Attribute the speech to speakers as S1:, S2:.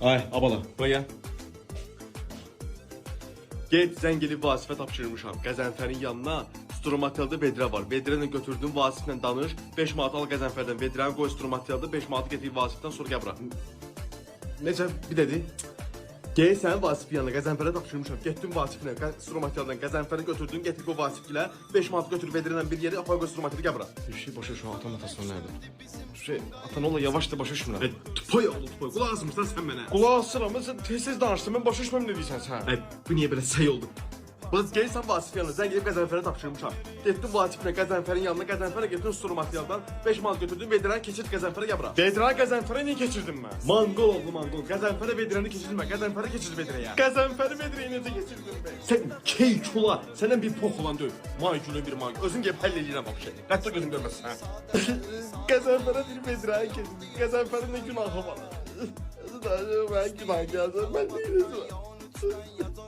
S1: Ay, abala.
S2: Baya. Get zəngili Vasifə tapşırmışam. Qəzənfərin yanına Stromatyalda Vedrə var. Vedrəni götürdün Vasiflə danış. 5 manat al Qəzənfərdən. Vedrəni qoy Stromatyalda 5 manat getir Vasifdən sonra gəl bura. Necə bir dedi? Gel sən Vasif yanına Qəzənfərə tapşırmışam. Getdin Vasiflə Stromatyaldan Qəzənfəri götürdün, getir bu Vasiflə 5 manat götür Vedrədən bir yeri apar qoy Stromatyalda gəl bura.
S1: Bir şey başa şu atan atasına nerede? Atan ola yavaş da başa düşmürəm.
S2: Tupoy oğlu tupoy. Qulaq asmırsan sən mənə.
S1: Qulaq asıram, sən tez-tez danışdın, mən başa düşməm ne deyirsən sən.
S2: Bu niyə belə səy oldu? Bız gelsən Vasif yanına, sən gedib Qəzənfərə tapşırmışam. Getdin Vasiflə Qəzənfərin yanına, Qəzənfərə getdin Stromatyaldan 5 manat götürdün, Vedrəni keçir Qəzənfərə gəl bura.
S1: Vedrəni Qəzənfərə niyə keçirdin mən?
S2: Mangol oğlu mangol. Qəzənfərə Vedrəni keçirmə, Qəzənfərə keçir Vedrəyə.
S1: Qəzənfəri Vedrəyə necə keçirdin mən?
S2: Sən key kula, səndən bir pox olan deyil. May günü bir may. Özün gəlib həll eləyirəm bu şey. Hətta gözün görməsin hə.
S1: Qəzənfərə bir Vedrəni keçirdin. Qəzənfərin nə günahı var? Mən günah gəldim, mən neyiniz var?